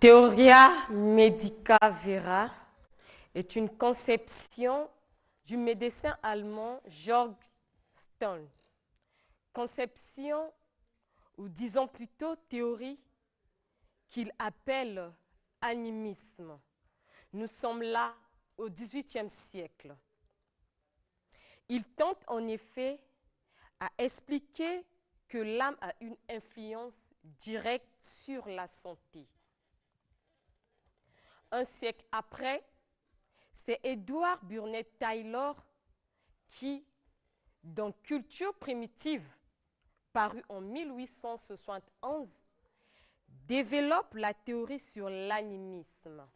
Theoria medica vera est une conception du médecin allemand Georg Stern. Conception, ou disons plutôt théorie, qu'il appelle animisme. Nous sommes là au XVIIIe siècle. Il tente en effet à expliquer que l'âme a une influence directe sur la santé. Un siècle après, c'est Edward Burnett Taylor qui, dans Culture primitive, paru en 1871, développe la théorie sur l'animisme.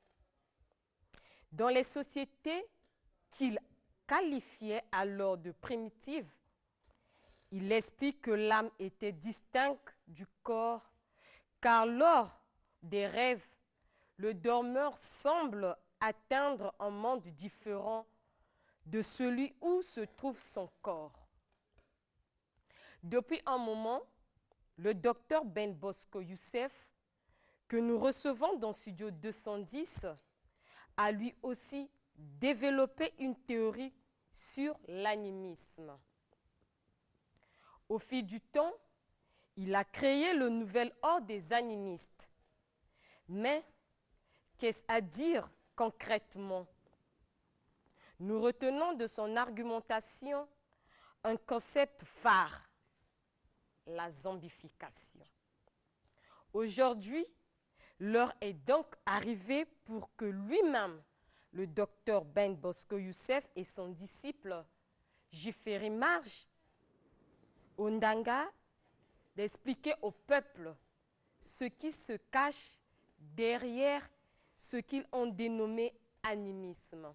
Dans les sociétés qu'il qualifiait alors de primitives, il explique que l'âme était distincte du corps, car lors des rêves, le dormeur semble atteindre un monde différent de celui où se trouve son corps. Depuis un moment, le docteur Ben Bosco Youssef, que nous recevons dans Studio 210, a lui aussi développé une théorie sur l'animisme. Au fil du temps, il a créé le nouvel ordre des animistes. Mais qu'est-ce à dire concrètement? Nous retenons de son argumentation un concept phare, la zombification. Aujourd'hui, l'heure est donc arrivée pour que lui-même, le docteur Ben Bosco Youssef et son disciple Jiferi Marj Ondanga, d'expliquer au peuple ce qui se cache derrière ce qu'ils ont dénommé animisme.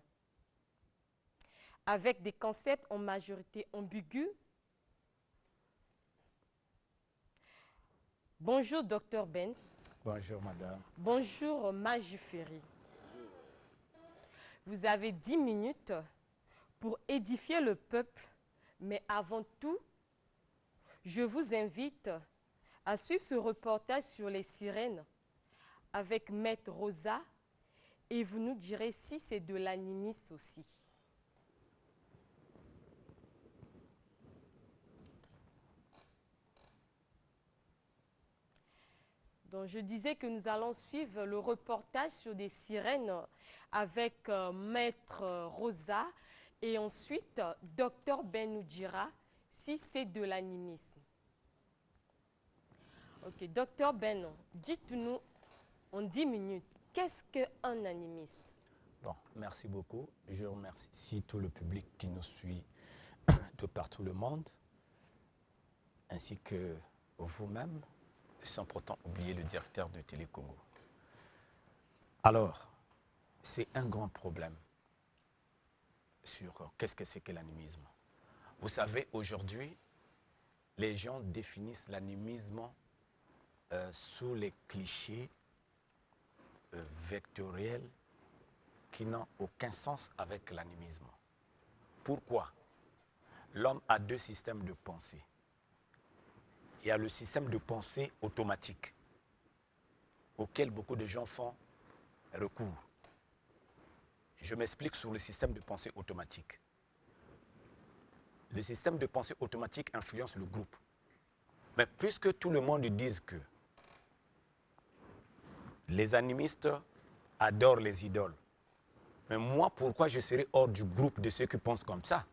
Avec des concepts en majorité ambigus. Bonjour, docteur Ben. Bonjour, madame. Bonjour, Majiferi. Vous avez 10 minutes pour édifier le peuple, mais avant tout, je vous invite à suivre ce reportage sur les sirènes avec Maître Rosa et vous nous direz si c'est de l'animisme aussi. Donc, je disais que nous allons suivre le reportage sur des sirènes avec Maître Rosa et ensuite Docteur Ben nous dira si c'est de l'animisme. Ok, Docteur Ben, dites-nous en 10 minutes, qu'est-ce qu'un animiste? Bon, merci beaucoup. Je remercie tout le public qui nous suit de partout le monde, ainsi que vous-même, sans pourtant oublier le directeur de Télé Congo. Alors, c'est un grand problème sur qu'est-ce que c'est que l'animisme. Vous savez, aujourd'hui, les gens définissent l'animisme sous les clichés vectoriels qui n'ont aucun sens avec l'animisme. Pourquoi? L'homme a deux systèmes de pensée. Il y a le système de pensée automatique, auquel beaucoup de gens font recours. Je m'explique sur le système de pensée automatique. Le système de pensée automatique influence le groupe. Mais puisque tout le monde dit que les animistes adorent les idoles, mais moi, pourquoi je serais hors du groupe de ceux qui pensent comme ça?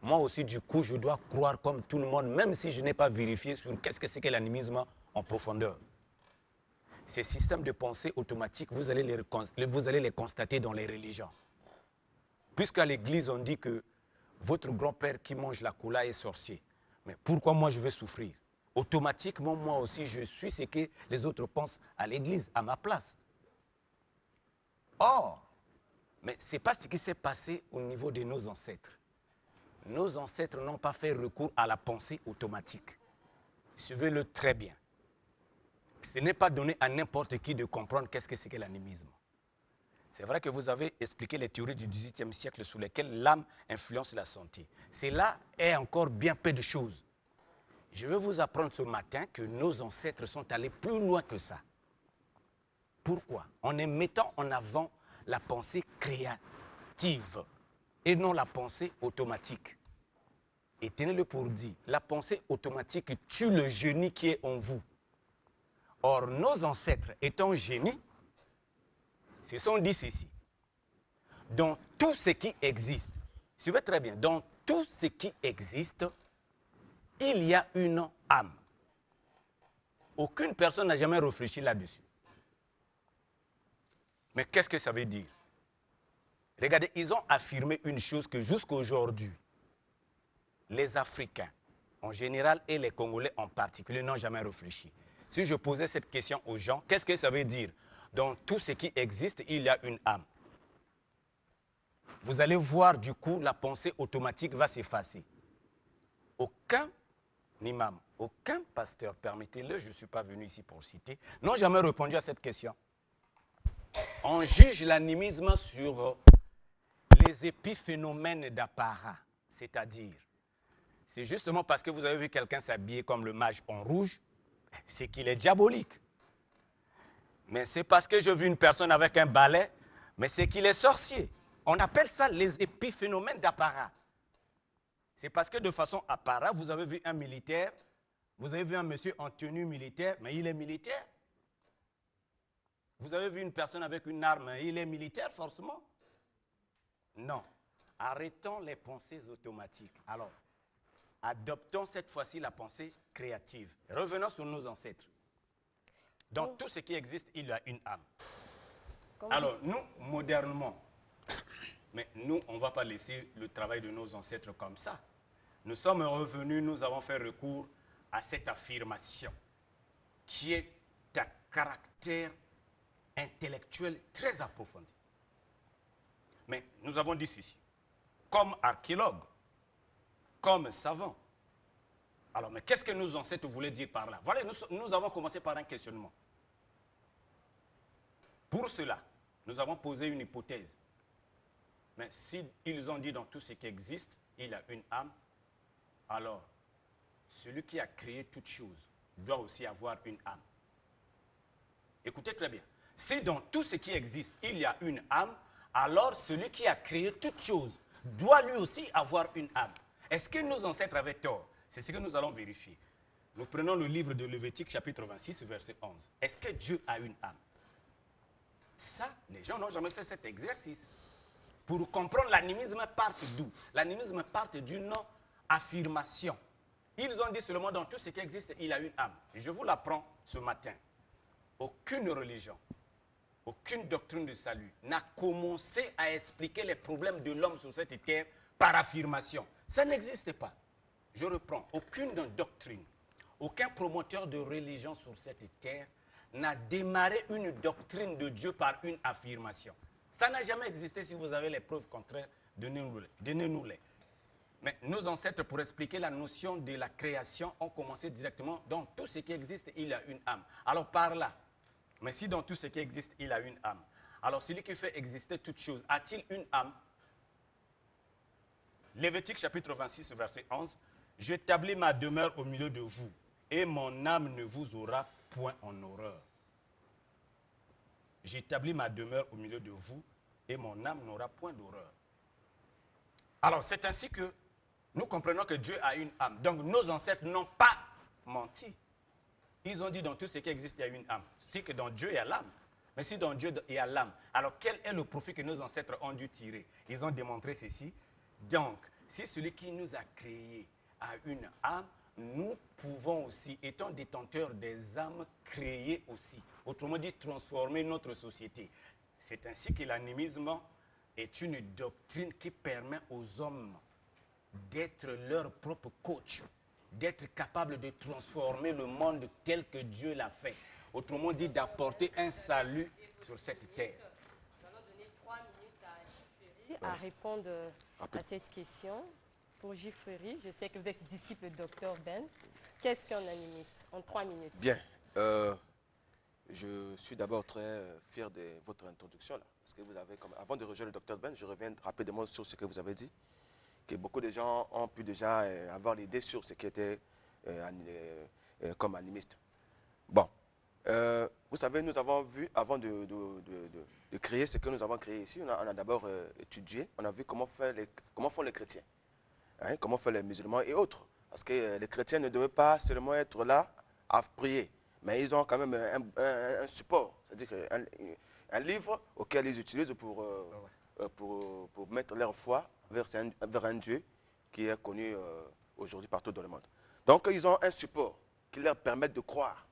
Moi aussi, du coup, je dois croire comme tout le monde, même si je n'ai pas vérifié sur qu'est-ce que c'est que l'animisme en profondeur. Ces systèmes de pensée automatique, vous allez les constater dans les religions. Puisqu'à l'église, on dit que votre grand-père qui mange la cola est sorcier. Mais pourquoi moi je vais souffrir? Automatiquement, moi aussi, je suis ce que les autres pensent à l'église, à ma place. Or, mais ce n'est pas ce qui s'est passé au niveau de nos ancêtres. Nos ancêtres n'ont pas fait recours à la pensée automatique. Suivez-le très bien. Ce n'est pas donné à n'importe qui de comprendre qu'est-ce que c'est que l'animisme. C'est vrai que vous avez expliqué les théories du XVIIIe siècle sous lesquelles l'âme influence la santé. Cela est encore bien peu de choses. Je vais vous apprendre ce matin que nos ancêtres sont allés plus loin que ça. Pourquoi? En mettant en avant la pensée créative et non la pensée automatique. Et tenez-le pour dit, la pensée automatique tue le génie qui est en vous. Or, nos ancêtres étant génies, se sont dit ceci. Dans tout ce qui existe, suivez très bien, dans tout ce qui existe, il y a une âme. Aucune personne n'a jamais réfléchi là-dessus. Mais qu'est-ce que ça veut dire? Regardez, ils ont affirmé une chose que jusqu'à aujourd'hui, les Africains en général et les Congolais en particulier n'ont jamais réfléchi. Si je posais cette question aux gens, qu'est-ce que ça veut dire? Dans tout ce qui existe, il y a une âme. Vous allez voir du coup, la pensée automatique va s'effacer. Aucun imam, aucun pasteur, permettez-le, je ne suis pas venu ici pour citer, n'ont jamais répondu à cette question. On juge l'animisme sur les épiphénomènes d'apparat, c'est-à-dire, c'est justement parce que vous avez vu quelqu'un s'habiller comme le mage en rouge, c'est qu'il est diabolique. Mais c'est parce que j'ai vu une personne avec un balai, mais c'est qu'il est sorcier. On appelle ça les épiphénomènes d'apparat. C'est parce que de façon apparat, vous avez vu un militaire, vous avez vu un monsieur en tenue militaire, mais il est militaire. Vous avez vu une personne avec une arme, il est militaire forcément? Non. Arrêtons les pensées automatiques. Alors, adoptons cette fois-ci la pensée créative. Revenons sur nos ancêtres. Dans tout ce qui existe, il y a une âme. Alors, nous, modernement, mais nous, on ne va pas laisser le travail de nos ancêtres comme ça. Nous sommes revenus, nous avons fait recours à cette affirmation qui est à caractère intellectuel très approfondi. Mais nous avons dit ceci, comme archéologues, comme savants. Alors, mais qu'est-ce que nos ancêtres voulaient dire par là? Voilà, nous avons commencé par un questionnement. Pour cela, nous avons posé une hypothèse. Mais s'ils ont dit dans tout ce qui existe, il y a une âme, alors celui qui a créé toute chose doit aussi avoir une âme. Écoutez très bien. Si dans tout ce qui existe, il y a une âme, alors celui qui a créé toute chose doit lui aussi avoir une âme. Est-ce que nos ancêtres avaient tort? C'est ce que nous allons vérifier. Nous prenons le livre de Lévitique, chapitre 26, verset 11. Est-ce que Dieu a une âme? Ça, les gens n'ont jamais fait cet exercice. Pour comprendre l'animisme part d'où? L'animisme part d'une affirmation. Ils ont dit seulement dans tout ce qui existe, il a une âme. Je vous l'apprends ce matin. Aucune religion, aucune doctrine de salut n'a commencé à expliquer les problèmes de l'homme sur cette terre par affirmation. Ça n'existe pas. Je reprends. Aucune doctrine, aucun promoteur de religion sur cette terre n'a démarré une doctrine de Dieu par une affirmation. Ça n'a jamais existé. Si vous avez les preuves contraires, donnez-nous-les. Mais nos ancêtres, pour expliquer la notion de la création, ont commencé directement dans tout ce qui existe, il y a une âme. Alors par là, mais si dans tout ce qui existe, il a une âme, alors celui qui fait exister toute chose, a-t-il une âme? Lévitique chapitre 26, verset 11, « J'établis ma demeure au milieu de vous, et mon âme ne vous aura point en horreur. » J'établis ma demeure au milieu de vous, et mon âme n'aura point d'horreur. Alors c'est ainsi que nous comprenons que Dieu a une âme. Donc nos ancêtres n'ont pas menti. Ils ont dit dans tout ce qui existe, il y a une âme. C'est que dans Dieu, il y a l'âme. Mais si dans Dieu, il y a l'âme, alors quel est le profit que nos ancêtres ont dû tirer? Ils ont démontré ceci. Donc, si celui qui nous a créés a une âme, nous pouvons aussi, étant détenteurs des âmes, créer aussi. Autrement dit, transformer notre société. C'est ainsi que l'animisme est une doctrine qui permet aux hommes d'être leur propre coach, d'être capable de transformer le monde tel que Dieu l'a fait. Autrement dit, d'apporter un salut sur cette terre. Nous allons donner 3 minutes à Giffery à répondre à cette question. Pour Giffery, je sais que vous êtes disciple du Dr Ben. Qu'est-ce qu'un animiste? En 3 minutes. Bien. Je suis d'abord très fier de votre introduction. Là, parce que vous avez, avant de rejoindre le Dr Ben, je reviens rapidement sur ce que vous avez dit. Que beaucoup de gens ont pu déjà avoir l'idée sur ce qui était comme animiste. Bon, Vous savez, nous avons vu, avant de créer ce que nous avons créé ici, on a d'abord étudié, on a vu comment font les chrétiens, hein, comment font les musulmans et autres. Parce que les chrétiens ne devaient pas seulement être là à prier, mais ils ont quand même un support, c'est-à-dire un livre auquel ils utilisent pour mettre leur foi vers un Dieu qui est connu aujourd'hui partout dans le monde. Donc, ils ont un support qui leur permet de croire.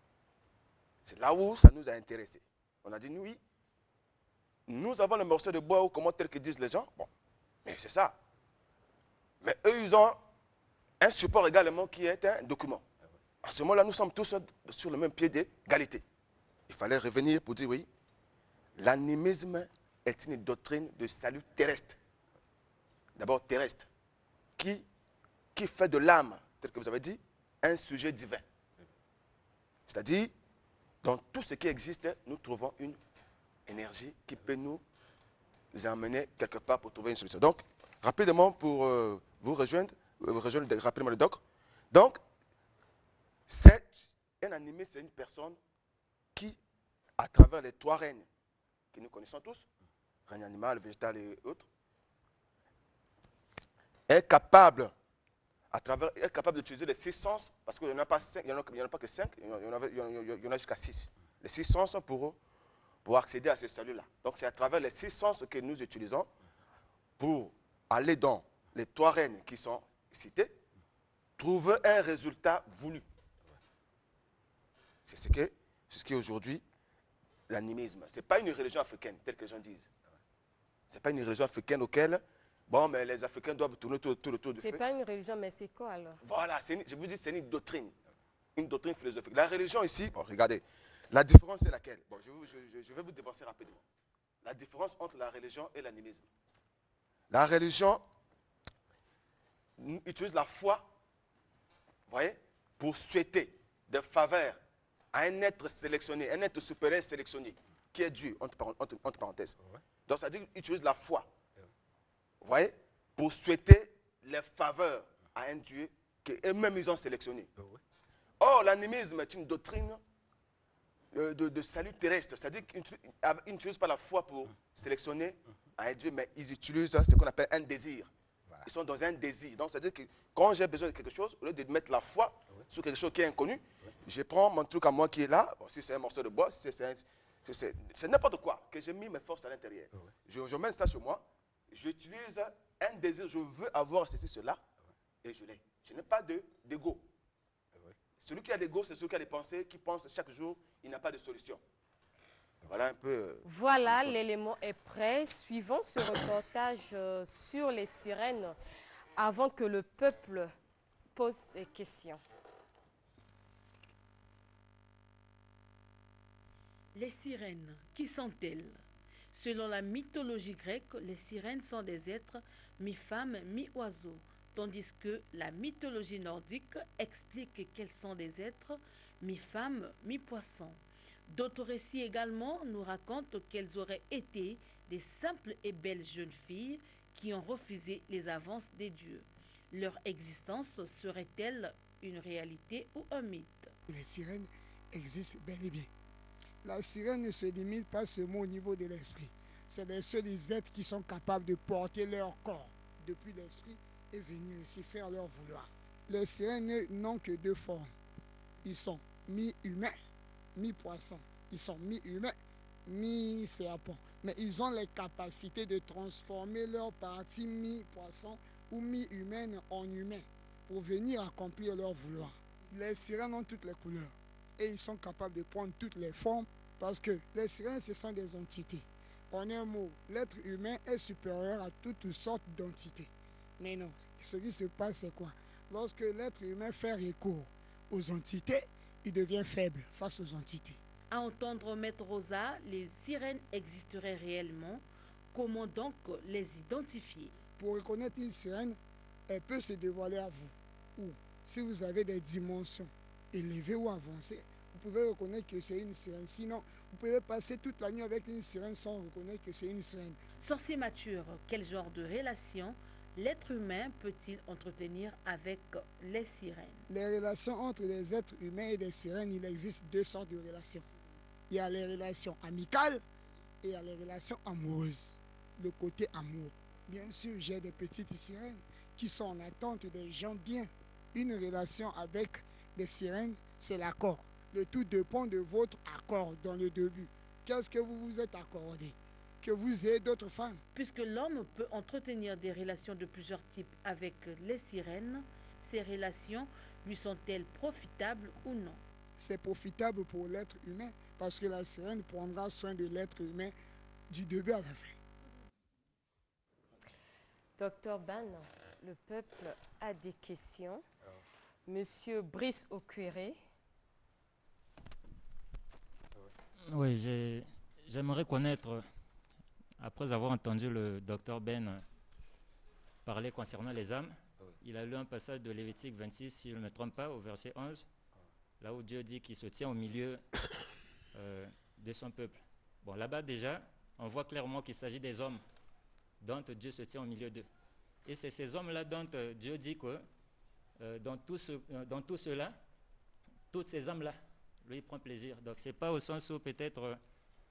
C'est là où ça nous a intéressés. On a dit, oui, nous avons le morceau de bois ou comment tel que disent les gens. Bon, mais c'est ça. Mais eux, ils ont un support également qui est un document. À ce moment-là, nous sommes tous sur le même pied d'égalité. Il fallait revenir pour dire, oui, l'animisme est une doctrine de salut terrestre. D'abord terrestre. Qui fait de l'âme, tel que vous avez dit, un sujet divin. C'est-à-dire, dans tout ce qui existe, nous trouvons une énergie qui peut nous emmener quelque part pour trouver une solution. Donc, rapidement, pour vous rejoindre rapidement le doc. Donc, un animiste, c'est une personne qui, à travers les 3 règnes que nous connaissons tous, règne animal, végétal et autres, est capable d'utiliser les 6 sens, parce qu'il n'y en a pas 5, il n'y en a pas que 5, il y en a jusqu'à 6. Les 6 sens pour accéder à ce salut-là. Donc c'est à travers les 6 sens que nous utilisons pour aller dans les 3 règnes qui sont cités, trouver un résultat voulu. C'est ce qui est aujourd'hui l'animisme. Ce n'est pas une religion africaine, telle que les gens disent. Ce n'est pas une religion africaine auquel, bon, mais les Africains doivent tourner tout autour du feu. Ce n'est pas une religion, mais c'est quoi alors? Voilà, je vous dis, c'est une doctrine philosophique. La religion ici, bon, regardez, la différence c'est laquelle? Bon, je vais vous dévancer rapidement. La différence entre la religion et l'animisme. La religion utilise la foi, vous voyez, pour souhaiter des faveurs à un être sélectionné, un être supérieur sélectionné, qui est Dieu, entre parenthèses. Donc, ça veut dire qu'il utilise la foi, vous voyez, pour souhaiter les faveurs à un Dieu qu'eux-mêmes ils ont sélectionné. Or, l'animisme est une doctrine de salut terrestre, c'est-à-dire qu'ils n'utilisent pas la foi pour sélectionner un Dieu, mais ils utilisent ce qu'on appelle un désir. Voilà. Ils sont dans un désir. Donc, c'est-à-dire que quand j'ai besoin de quelque chose, au lieu de mettre la foi sur quelque chose qui est inconnu, je prends mon truc à moi qui est là. Bon, si c'est un morceau de bois, si c'est n'importe quoi, que j'ai mis mes forces à l'intérieur. Je mets ça sur moi, j'utilise un désir, je veux avoir ceci, cela, et je l'ai. Je n'ai pas d'ego. Celui qui a l'ego, c'est celui qui a des pensées, qui pense chaque jour, il n'a pas de solution. Voilà un peu. Voilà, l'élément est prêt. Suivons ce reportage sur les sirènes avant que le peuple pose des questions. Les sirènes, qui sont-elles? Selon la mythologie grecque, les sirènes sont des êtres mi-femmes, mi-oiseaux, tandis que la mythologie nordique explique qu'elles sont des êtres mi-femmes, mi-poissons. D'autres récits également nous racontent qu'elles auraient été des simples et belles jeunes filles qui ont refusé les avances des dieux. Leur existence serait-elle une réalité ou un mythe? Les sirènes existent bel et bien. La sirène ne se limite pas seulement au niveau de l'esprit. C'est les seuls êtres qui sont capables de porter leur corps depuis l'esprit et venir ici faire leur vouloir. Les sirènes n'ont que 2 formes. Ils sont mi-humains, mi-poissons. Ils sont mi-humains, mi-serpents. Mais ils ont les capacités de transformer leur partie mi-poisson ou mi-humaine en humain pour venir accomplir leur vouloir. Les sirènes ont toutes les couleurs et ils sont capables de prendre toutes les formes parce que les sirènes, ce sont des entités. En un mot, l'être humain est supérieur à toutes sortes d'entités. Mais non, ce qui se passe, c'est quoi? Lorsque l'être humain fait recours aux entités, il devient faible face aux entités. À entendre Maître Rosa, les sirènes existeraient réellement. Comment donc les identifier? Pour reconnaître une sirène, elle peut se dévoiler à vous. Ou si vous avez des dimensions élevées ou avancées, vous pouvez reconnaître que c'est une sirène. Sinon, vous pouvez passer toute la nuit avec une sirène sans reconnaître que c'est une sirène. Sorcier mature, quel genre de relation l'être humain peut-il entretenir avec les sirènes? Les relations entre les êtres humains et les sirènes, il existe 2 sortes de relations. Il y a les relations amicales et il y a les relations amoureuses. Le côté amour. Bien sûr, j'ai des petites sirènes qui sont en attente des gens bien. Une relation avec des sirènes, c'est l'accord. Le tout dépend de votre accord dans le début. Qu'est-ce que vous vous êtes accordé? Que vous ayez d'autres femmes. Puisque l'homme peut entretenir des relations de plusieurs types avec les sirènes, ces relations lui sont-elles profitables ou non? C'est profitable pour l'être humain parce que la sirène prendra soin de l'être humain du début à la fin. Docteur Ban, le peuple a des questions. Monsieur Brice Okwere. Oui, j'aimerais connaître, après avoir entendu le docteur Ben parler concernant les âmes, il a lu un passage de Lévitique 26, si je ne me trompe pas, au verset 11, là où Dieu dit qu'il se tient au milieu de son peuple. Bon, là-bas déjà, on voit clairement qu'il s'agit des hommes dont Dieu se tient au milieu d'eux. Et c'est ces hommes-là dont Dieu dit que dans tout cela, toutes ces âmes-là, lui, il prend plaisir. Donc, ce n'est pas au sens où peut-être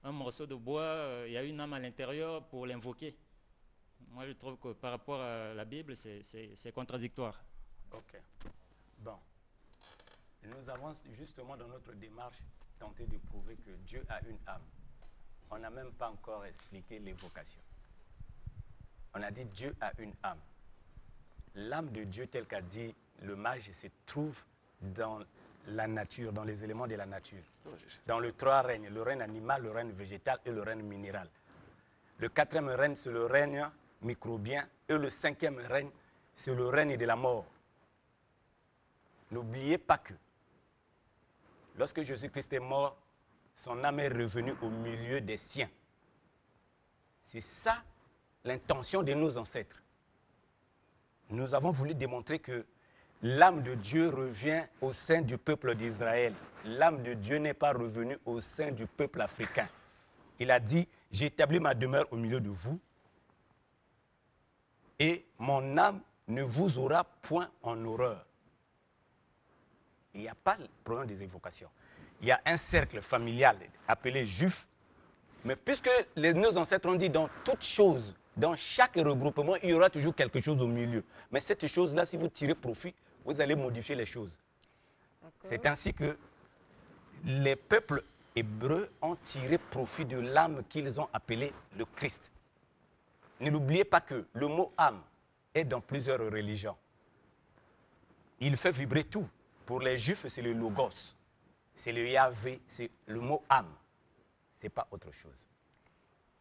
un morceau de bois, il y a une âme à l'intérieur pour l'invoquer. Moi, je trouve que par rapport à la Bible, c'est contradictoire. Ok. Bon. Nous avons justement dans notre démarche tenté de prouver que Dieu a une âme. On n'a même pas encore expliqué l'évocation. On a dit Dieu a une âme. L'âme de Dieu, telle qu'a dit le mage, se trouve dans la nature, dans les éléments de la nature. Dans les trois règnes, le règne animal, le règne végétal et le règne minéral. Le quatrième règne, c'est le règne microbien et le cinquième règne, c'est le règne de la mort. N'oubliez pas que lorsque Jésus-Christ est mort, son âme est revenue au milieu des siens. C'est ça l'intention de nos ancêtres. Nous avons voulu démontrer que l'âme de Dieu revient au sein du peuple d'Israël. L'âme de Dieu n'est pas revenue au sein du peuple africain. Il a dit, j'ai établi ma demeure au milieu de vous et mon âme ne vous aura point en horreur. Il n'y a pas le problème des évocations. Il y a un cercle familial appelé juif, mais puisque nos ancêtres ont dit dans toute chose, dans chaque regroupement, il y aura toujours quelque chose au milieu. Mais cette chose-là, si vous tirez profit, vous allez modifier les choses. C'est ainsi que les peuples hébreux ont tiré profit de l'âme qu'ils ont appelée le Christ. Ne l'oubliez pas que le mot âme est dans plusieurs religions. Il fait vibrer tout. Pour les Juifs, c'est le logos, c'est le Yahvé, c'est le mot âme. Ce n'est pas autre chose.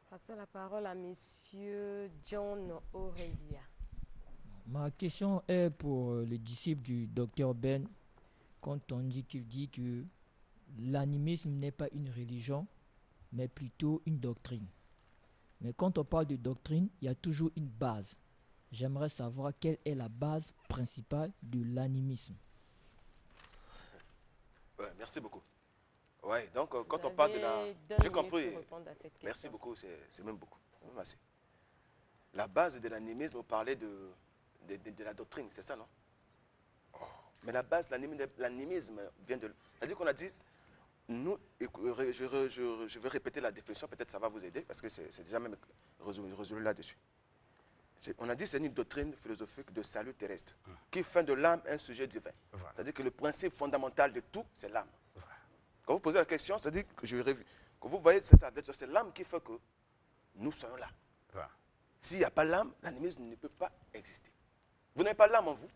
Passons la parole à monsieur John Aurelia. Ma question est pour les disciples du docteur Ben. Quand on dit qu'il dit que l'animisme n'est pas une religion, mais plutôt une doctrine. Mais quand on parle de doctrine, il y a toujours une base. J'aimerais savoir quelle est la base principale de l'animisme. Ouais, merci beaucoup. Ouais, donc quand on parle de la... J'ai compris. Merci beaucoup, c'est même beaucoup. Merci. La base de l'animisme, vous parlez de la doctrine, c'est ça, non? Mais la base de l'animisme vient de... C'est-à-dire qu'on a dit, nous, je vais répéter la définition, peut-être ça va vous aider, parce que c'est déjà même résolu là-dessus. On a dit que c'est une doctrine philosophique de salut terrestre qui fait de l'âme un sujet divin. Voilà. C'est-à-dire que le principe fondamental de tout, c'est l'âme. Voilà. Quand vous posez la question, c'est-à-dire que vous voyez, c'est l'âme qui fait que nous soyons là. Voilà. S'il n'y a pas l'âme, l'animisme ne peut pas exister. Vous n'avez pas l'âme en vous.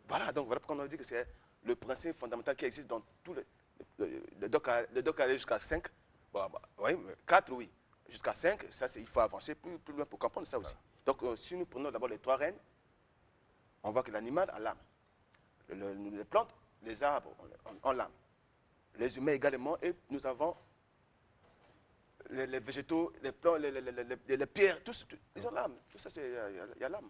Voilà, donc voilà pourquoi on a dit que c'est le principe fondamental qui existe dans tous les... Le doc allait jusqu'à 5. Bon, oui, 4, oui. Jusqu'à 5, ça, il faut avancer plus loin pour comprendre ça aussi. Voilà. Donc, si nous prenons d'abord les trois règnes, on voit que l'animal a l'âme. Les plantes, les arbres ont l'âme. Les humains également, et nous avons les végétaux, les plantes, les pierres, tous, ils ont l'âme. Tout ça, il y a l'âme.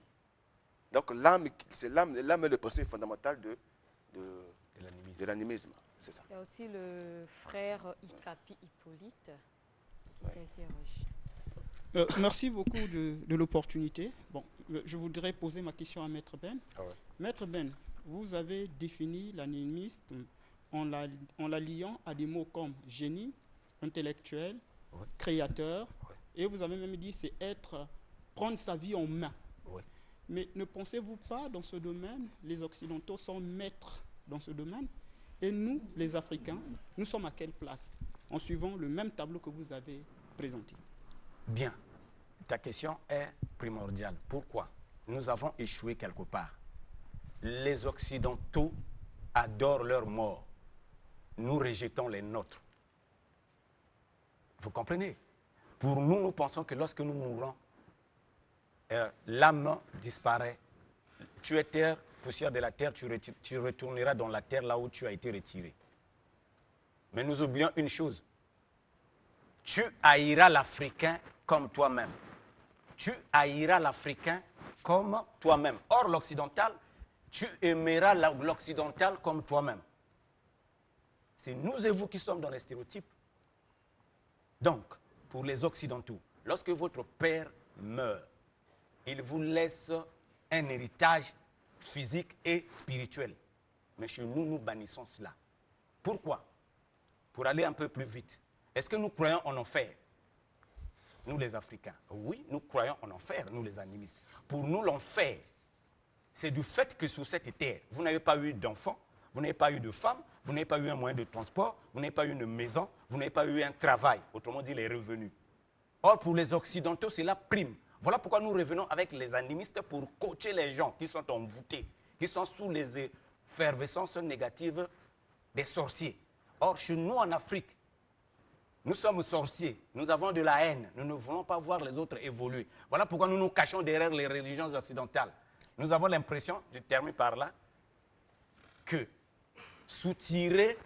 Donc, l'âme est le principe fondamental de l'animisme. C'est ça. Il y a aussi le frère Ikapi Hippolyte qui s'interroge. Merci beaucoup de l'opportunité. Bon, je voudrais poser ma question à Maître Ben. Ah ouais. Maître Ben, vous avez défini l'animisme en la liant à des mots comme génie, intellectuel, Oui. créateur, Oui. et vous avez même dit c'est prendre sa vie en main. Oui. Mais ne pensez-vous pas dans ce domaine, les Occidentaux sont maîtres dans ce domaine, et nous, les Africains, nous sommes à quelle place en suivant le même tableau que vous avez présenté? Bien. Ta question est primordiale. Pourquoi? Nous avons échoué quelque part. Les Occidentaux adorent leur mort. Nous rejetons les nôtres. Vous comprenez? Pour nous, nous pensons que lorsque nous mourons, l'âme disparaît. Tu es terre, poussière de la terre, tu retourneras dans la terre là où tu as été retiré. Mais nous oublions une chose. Tu haïras l'Africain comme toi-même. Tu haïras l'Africain comme toi-même. Or, l'Occidental, tu aimeras l'Occidental comme toi-même. C'est nous et vous qui sommes dans les stéréotypes. Donc, pour les Occidentaux, lorsque votre père meurt, il vous laisse un héritage physique et spirituel. Mais chez nous, nous bannissons cela. Pourquoi? Pour aller un peu plus vite. Est-ce que nous croyons en enfer? Nous les Africains. Oui, nous croyons en enfer, nous les animistes. Pour nous, l'enfer, c'est du fait que sur cette terre, vous n'avez pas eu d'enfants, vous n'avez pas eu de femmes, vous n'avez pas eu un moyen de transport, vous n'avez pas eu une maison, vous n'avez pas eu un travail, autrement dit les revenus. Or, pour les Occidentaux, c'est la prime. Voilà pourquoi nous revenons avec les animistes pour coacher les gens qui sont envoûtés, qui sont sous les effervescences négatives des sorciers. Or, chez nous en Afrique, nous sommes sorciers, nous avons de la haine, nous ne voulons pas voir les autres évoluer. Voilà pourquoi nous nous cachons derrière les religions occidentales. Nous avons l'impression, je termine par là, que soutirer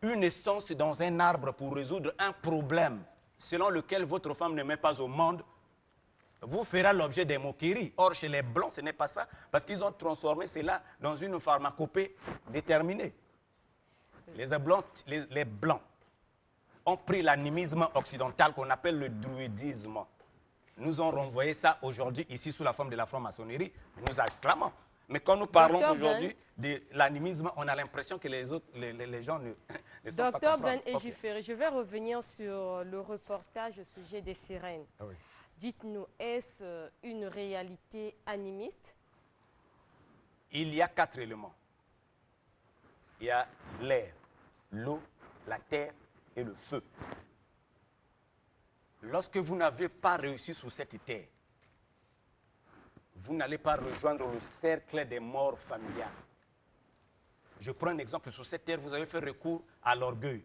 une essence dans un arbre pour résoudre un problème selon lequel votre femme ne met pas au monde, vous fera l'objet des moqueries. Or, chez les Blancs, ce n'est pas ça, parce qu'ils ont transformé cela dans une pharmacopée déterminée. Les Blancs ont pris l'animisme occidental qu'on appelle le druidisme. Nous ont renvoyé ça aujourd'hui ici sous la forme de la franc-maçonnerie. Nous acclamons. Mais quand nous parlons aujourd'hui de l'animisme, on a l'impression que les gens ne sont pas Docteur Ben comprendre. Ejiferi, je vais revenir sur le reportage au sujet des sirènes. Ah oui. Dites-nous, est-ce une réalité animiste? Il y a 4 éléments. Il y a l'air, l'eau, la terre et le feu. Lorsque vous n'avez pas réussi sur cette terre, vous n'allez pas rejoindre le cercle des morts familiales. Je prends un exemple. Sur cette terre, vous avez fait recours à l'orgueil,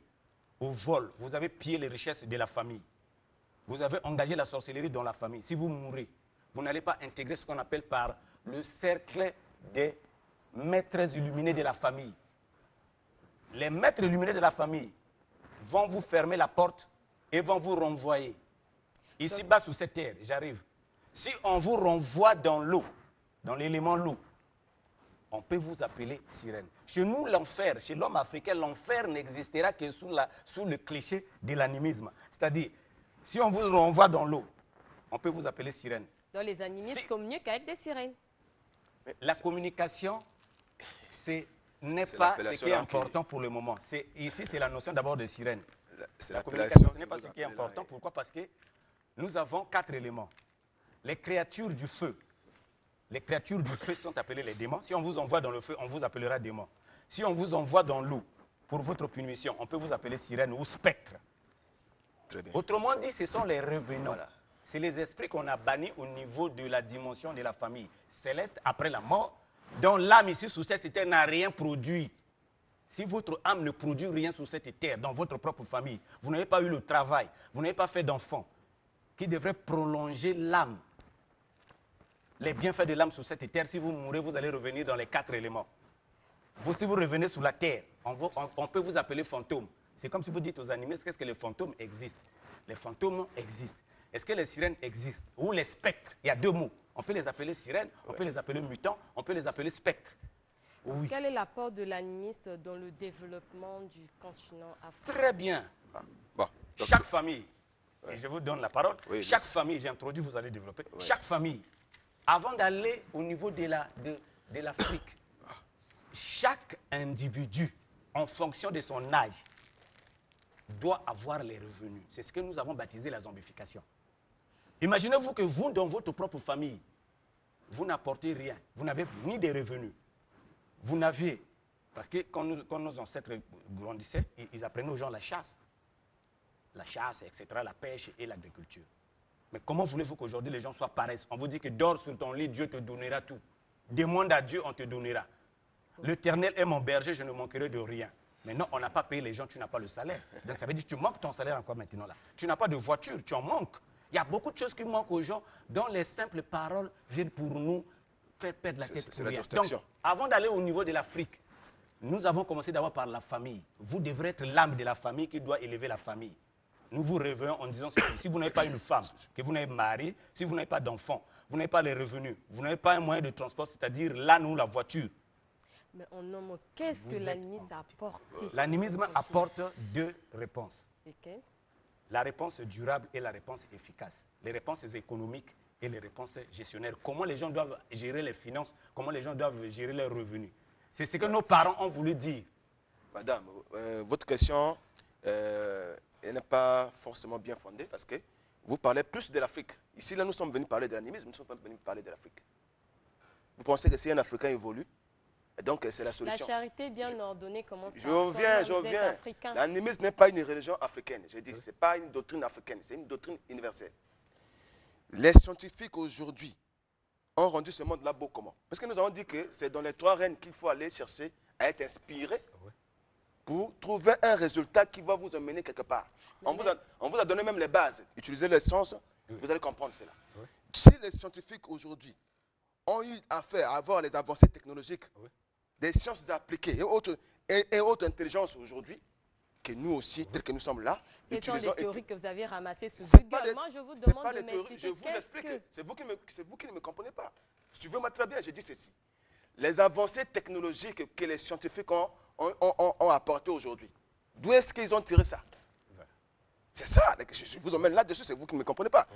au vol. Vous avez pillé les richesses de la famille. Vous avez engagé la sorcellerie dans la famille. Si vous mourrez, vous n'allez pas intégrer ce qu'on appelle par le cercle des maîtres illuminés de la famille. Les maîtres illuminés de la famille vont vous fermer la porte et vont vous renvoyer. Ici-bas, sur cette terre, j'arrive. Si on vous renvoie dans l'eau, dans l'élément l'eau, on peut vous appeler sirène. Chez nous, l'enfer, chez l'homme africain, l'enfer n'existera que sous le cliché de l'animisme. C'est-à-dire, si on vous renvoie dans l'eau, on peut vous appeler sirène. Donc les animistes communiquent qu'avec des sirènes. La communication, n'est pas ce qui est important pour le moment. Ici, c'est la notion d'abord de sirène. La communication, ce n'est pas ce qui est important. Pourquoi? Parce que nous avons 4 éléments. Les créatures du feu. Les créatures du feu sont appelées les démons. Si on vous envoie dans le feu, on vous appellera démon. Si on vous envoie dans l'eau pour votre punition, on peut vous appeler sirène ou spectre. Très bien. Autrement dit, ce sont les revenants. Voilà. C'est les esprits qu'on a bannis au niveau de la dimension de la famille céleste après la mort, dont l'âme ici sur cette terre n'a rien produit. Si votre âme ne produit rien sur cette terre, dans votre propre famille, vous n'avez pas eu le travail, vous n'avez pas fait d'enfant, qui devrait prolonger l'âme. Les bienfaits de l'âme sur cette terre, si vous mourrez, vous allez revenir dans les 4 éléments. Si vous revenez sur la terre, on peut vous appeler fantôme. C'est comme si vous dites aux animistes, qu'est-ce que les fantômes existent? Les fantômes existent. Est-ce que les sirènes existent? Ou les spectres? Il y a 2 mots. On peut les appeler sirènes, on peut les appeler mutants, on peut les appeler spectres. Oui. Quel est l'apport de l'animiste dans le développement du continent africain? Très bien. Bon, chaque famille, et je vous donne la parole, chaque famille, j'ai introduit, vous allez développer, chaque famille, avant d'aller au niveau de l'Afrique, chaque individu, en fonction de son âge, doit avoir les revenus. C'est ce que nous avons baptisé la zombification. Imaginez-vous que vous, dans votre propre famille, vous n'apportez rien. Vous n'avez ni des revenus. Vous n'aviez... Parce que quand nos ancêtres grandissaient, ils apprenaient aux gens la chasse. La chasse, etc., la pêche et l'agriculture. Mais comment voulez-vous qu'aujourd'hui les gens soient pareils? On vous dit que dors sur ton lit, Dieu te donnera tout. Demande à Dieu, on te donnera. L'Éternel est mon berger, je ne manquerai de rien. Maintenant, on n'a pas payé les gens, tu n'as pas le salaire. Donc ça veut dire que tu manques ton salaire encore maintenant là. Tu n'as pas de voiture, tu en manques. Il y a beaucoup de choses qui manquent aux gens dont les simples paroles viennent pour nous faire perdre la tête. C'est la Donc, distraction. avant d'aller au niveau de l'Afrique, nous avons commencé d'abord par la famille. Vous devrez être l'âme de la famille qui doit élever la famille. Nous vous réveillons en disant ceci. Si vous n'avez pas une femme, que vous n'avez marié, si vous n'avez pas d'enfant, vous n'avez pas les revenus, vous n'avez pas un moyen de transport, c'est-à-dire l'âne ou la voiture. Mais en homme, qu'est-ce que l'animisme a apporté? L'animisme apporte deux réponses. Lesquelles? La réponse durable et la réponse efficace. Les réponses économiques et les réponses gestionnaires. Comment les gens doivent gérer les finances, comment les gens doivent gérer leurs revenus. C'est ce que nos parents ont voulu dire. Madame, votre question elle n'est pas forcément bien fondée parce que vous parlez plus de l'Afrique. Ici, là, nous sommes venus parler de l'animisme, nous ne sommes pas venus parler de l'Afrique. Vous pensez que si un Africain évolue, et donc c'est la solution. La charité bien ordonnée commence par Je reviens. L'animisme n'est pas une religion africaine. Je dis, ce n'est pas une doctrine africaine, c'est une doctrine universelle. Les scientifiques aujourd'hui ont rendu ce monde-là beau comment? Parce que nous avons dit que c'est dans les trois règnes qu'il faut aller chercher à être inspiré pour trouver un résultat qui va vous emmener quelque part. On vous a donné même les bases. Utilisez les sens, vous allez comprendre cela. Si les scientifiques aujourd'hui ont eu affaire à avoir les avancées technologiques, des sciences appliquées et autres intelligences aujourd'hui, que nous aussi, tels que nous sommes là, ce sont des théories que vous avez ramassées sur Google. Moi, je vous demande de m'expliquer. Je vous explique. C'est vous qui ne me comprenez pas. Suivez-moi très bien, je dis ceci. Les avancées technologiques que les scientifiques ont apportées aujourd'hui, d'où est-ce qu'ils ont tiré ça? C'est ça. Je vous emmène là-dessus, c'est vous qui ne me comprenez pas.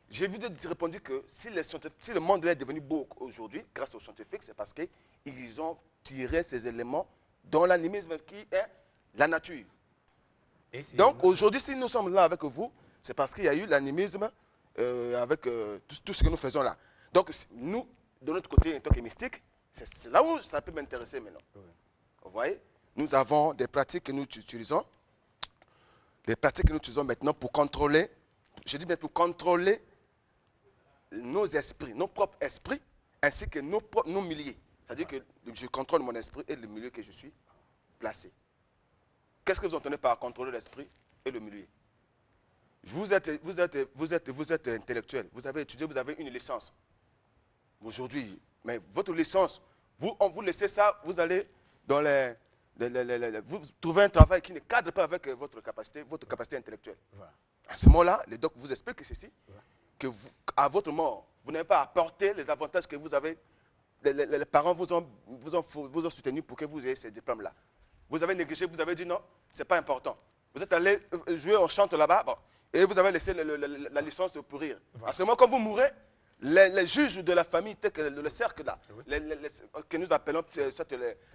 J'ai vu répondu que si le monde est devenu beau aujourd'hui, grâce aux scientifiques, c'est parce qu'ils ont tiré ces éléments dans l'animisme qui est la nature. Donc aujourd'hui, si nous sommes là avec vous, c'est parce qu'il y a eu l'animisme avec tout ce que nous faisons là. Donc nous, de notre côté, en tant que mystique, c'est là où ça peut m'intéresser maintenant. Vous voyez, nous avons des pratiques que nous utilisons. Les pratiques que nous utilisons maintenant pour contrôler, je dis bien pour contrôler nos esprits, nos propres esprits, ainsi que nos milieux. C'est-à-dire que je contrôle mon esprit et le milieu que je suis placé. Qu'est-ce que vous entendez par contrôler l'esprit et le milieu? Vous êtes intellectuel, vous avez étudié, vous avez une licence. Aujourd'hui, mais votre licence, on vous laisse ça, vous allez dans vous trouvez un travail qui ne cadre pas avec votre capacité intellectuelle. Voilà. À ce moment-là, les docs vous expliquent ceci, que à votre mort, vous n'avez pas apporté les avantages que vous avez. Les parents vous ont soutenu pour que vous ayez ces diplômes-là. Vous avez négligé, vous avez dit non, ce n'est pas important. Vous êtes allé jouer, on chante là-bas, bon, et vous avez laissé la licence pourrir. Voilà. À ce moment, quand vous mourrez, les juges de la famille, tel que le cercle là, que nous appelons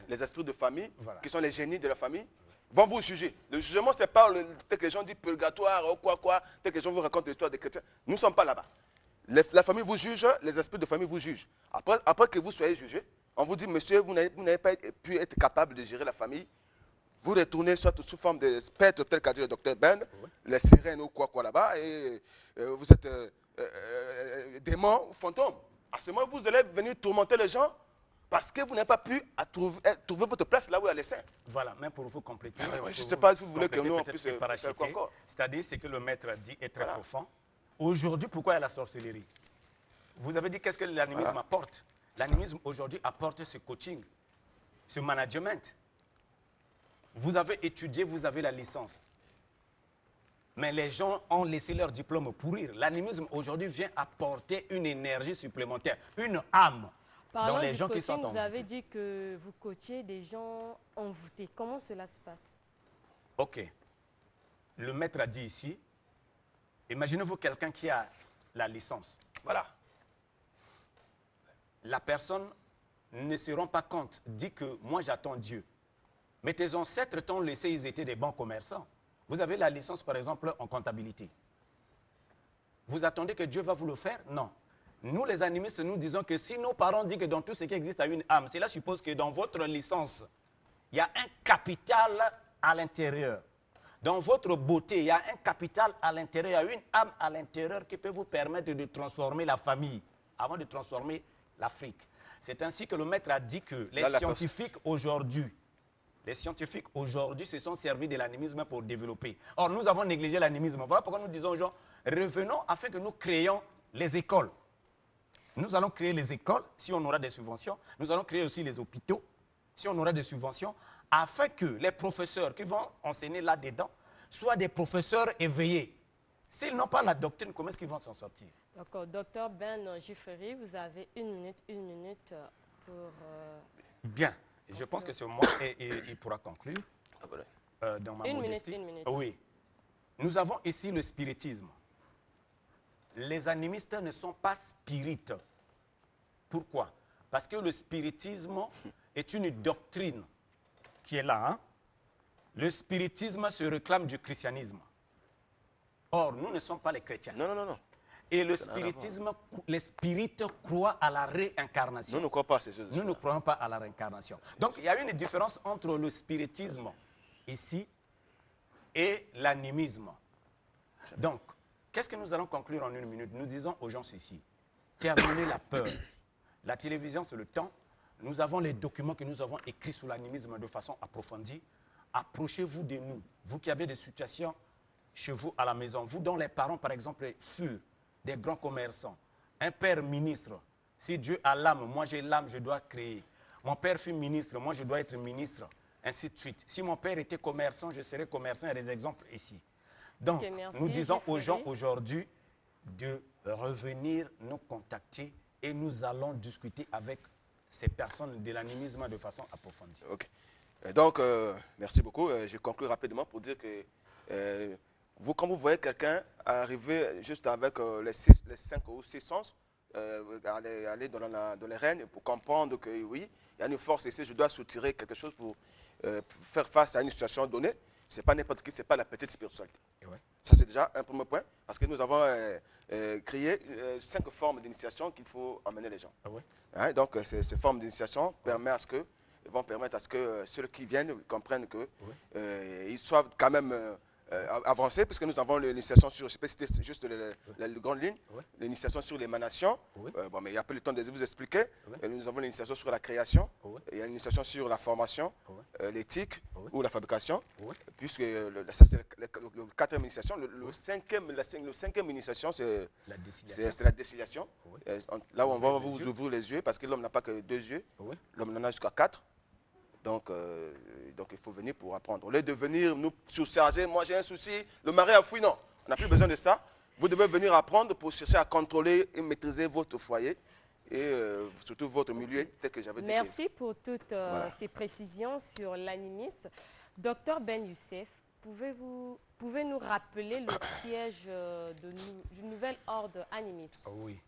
les esprits de famille, qui sont les génies de la famille, vont vous juger. Le jugement, ce n'est pas tel que les gens disent purgatoire ou quoi, tel que les gens vous racontent l'histoire des chrétiens. Nous ne sommes pas là-bas. La famille vous juge, les esprits de famille vous jugent. Après que vous soyez jugé, on vous dit, monsieur, vous n'avez pas pu être capable de gérer la famille. Vous retournez soit sous forme de spectre, tel qu'a dit le docteur Ben, les sirènes ou quoi là-bas, et vous êtes démon ou fantôme. À ce moment, vous allez venir tourmenter les gens parce que vous n'avez pas pu trouver votre place là où elle est sainte. Voilà, même pour vous compléter. Je ne sais pas si vous voulez que nous, on puisse faire quoi encore. C'est-à-dire, ce que le maître a dit est très profond. Aujourd'hui, pourquoi il y a la sorcellerie? Vous avez dit qu'est-ce que l'animisme apporte? L'animisme aujourd'hui apporte ce coaching, ce management. Vous avez étudié, vous avez la licence. Mais les gens ont laissé leur diplôme pourrir. L'animisme aujourd'hui vient apporter une énergie supplémentaire, une âme dans les gens qui sont envoûtés. Vous avez dit que vous coachiez des gens envoûtés. Comment cela se passe? Ok. Le maître a dit ici, imaginez-vous quelqu'un qui a la licence. Voilà. La personne ne se rend pas compte, dit que moi j'attends Dieu. Mais tes ancêtres t'ont laissé, ils étaient des bons commerçants. Vous avez la licence, par exemple, en comptabilité. Vous attendez que Dieu va vous le faire? Non. Nous, les animistes, nous disons que si nos parents disent que dans tout ce qui existe a une âme, cela suppose que dans votre licence, il y a un capital à l'intérieur. Dans votre beauté, il y a un capital à l'intérieur, il y a une âme à l'intérieur qui peut vous permettre de transformer la famille avant de transformer l'Afrique. C'est ainsi que le maître a dit que les scientifiques aujourd'hui se sont servis de l'animisme pour développer. Or, nous avons négligé l'animisme. Voilà pourquoi nous disons aux gens, revenons afin que nous créions les écoles. Nous allons créer les écoles si on aura des subventions. Nous allons créer aussi les hôpitaux si on aura des subventions, afin que les professeurs qui vont enseigner là-dedans soient des professeurs éveillés. S'ils n'ont pas la doctrine, comment est-ce qu'ils vont s'en sortir? D'accord. Docteur Ben Gifferi, vous avez une minute pour... Bien. Je pense que c'est moi et il pourra conclure dans ma modestie. Une minute. Oui. Nous avons ici le spiritisme. Les animistes ne sont pas spirites. Pourquoi? Parce que le spiritisme est une doctrine qui est là. Hein? Le spiritisme se réclame du christianisme. Or, nous ne sommes pas les chrétiens. Non. Et le spiritisme, les spirites croient à la réincarnation. Nous ne croyons pas à ces choses. Nous ne croyons pas à la réincarnation. Donc, il y a une différence entre le spiritisme ici et l'animisme. Donc, qu'est-ce que nous allons conclure en une minute? Nous disons aux gens ceci. Terminez la peur. La télévision, c'est le temps. Nous avons les documents que nous avons écrits sur l'animisme de façon approfondie. Approchez-vous de nous. Vous qui avez des situations chez vous à la maison. Vous dont les parents, par exemple, furent des grands commerçants. Un père ministre. Si Dieu a l'âme, moi j'ai l'âme, je dois créer. Mon père fut ministre, moi je dois être ministre. Ainsi de suite. Si mon père était commerçant, je serais commerçant. Il y a des exemples ici. Donc, nous disons aux gens aujourd'hui de revenir nous contacter et nous allons discuter avec ces personnes de l'animisme de façon approfondie. Ok. Donc, merci beaucoup. Je conclue rapidement pour dire que vous, quand vous voyez quelqu'un arriver juste avec les 5 ou 6 sens, aller dans les rênes pour comprendre que oui, il y a une force ici, je dois soutirer quelque chose pour faire face à une situation donnée. Ce n'est pas n'importe qui, ce n'est pas la petite spiritualité. Ouais. Ça, c'est déjà un premier point, parce que nous avons créé 5 formes d'initiation qu'il faut emmener les gens. Ah ouais. Hein, donc, ces formes d'initiation vont permettre à ce que ceux qui viennent comprennent qu'ils soient quand même avancés, puisque nous avons l'initiation sur, je ne sais pas si c'était juste la grande ligne, l'initiation sur l'émanation. Bon, mais il n'y a pas le temps de vous expliquer. Et nous avons l'initiation sur la création, il y a l'initiation sur la formation, l'éthique ou la fabrication, puisque ça c'est la 4e initiation. La 5e initiation, c'est la déciliation. Là où on va vous ouvrir les yeux, parce que l'homme n'a pas que 2 yeux, l'homme en a jusqu'à 4. Donc, il faut venir pour apprendre. Au lieu de venir nous surcharger, moi j'ai un souci, le mari a fui, non. On n'a plus besoin de ça. Vous devez venir apprendre pour chercher à contrôler et maîtriser votre foyer et surtout votre milieu, tel que j'avais dit. Merci pour toutes ces précisions sur l'animisme. Docteur Ben Youssef, pouvez nous rappeler le siège du nouvel ordre animiste? Oui.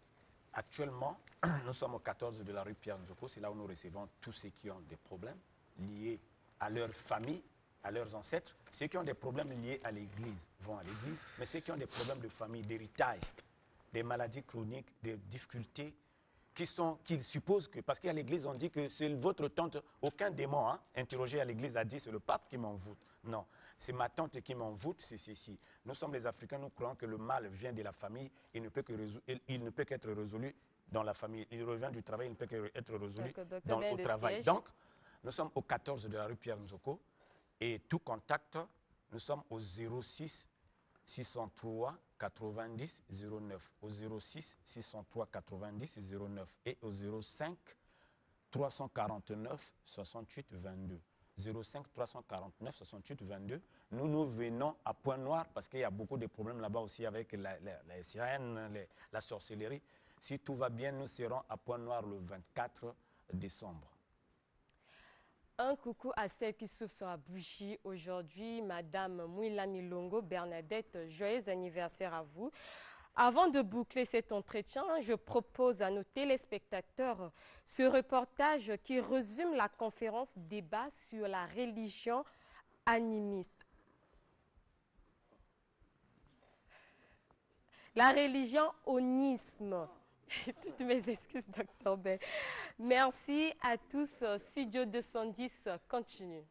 Actuellement, nous sommes au 14 de la rue Pierre Nzoko. C'est là où nous recevons tous ceux qui ont des problèmes liés à leur famille, à leurs ancêtres. Ceux qui ont des problèmes liés à l'église vont à l'église, mais ceux qui ont des problèmes de famille, d'héritage, des maladies chroniques, des difficultés, qu'ils supposent que, parce qu'à l'église on dit que c'est votre tante, aucun démon interrogé à l'église a dit c'est le pape qui m'envoûte. Non, c'est ma tante qui m'envoûte, c'est ceci. Nous sommes les Africains, nous croyons que le mal vient de la famille, il ne peut qu'être résolu dans la famille. Il revient du travail, il ne peut qu'être résolu au travail. Donc, nous sommes au 14 de la rue Pierre Nzoko et tout contact, nous sommes au 06 603 90 09, au 06 603 90 09 et au 05 349 68 22. 05 349 68 22. Nous venons à Pointe-Noire parce qu'il y a beaucoup de problèmes là-bas aussi avec les sirènes, la sorcellerie. Si tout va bien, nous serons à Pointe-Noire le 24 décembre. Un coucou à celle qui souffle sur la bougie aujourd'hui, Madame Mouila Milongo Bernadette, joyeux anniversaire à vous. Avant de boucler cet entretien, je propose à nos téléspectateurs ce reportage qui résume la conférence débat sur la religion animiste. La religion onisme. Toutes mes excuses, Dr. Ben. Merci à tous. Studio 210 continue.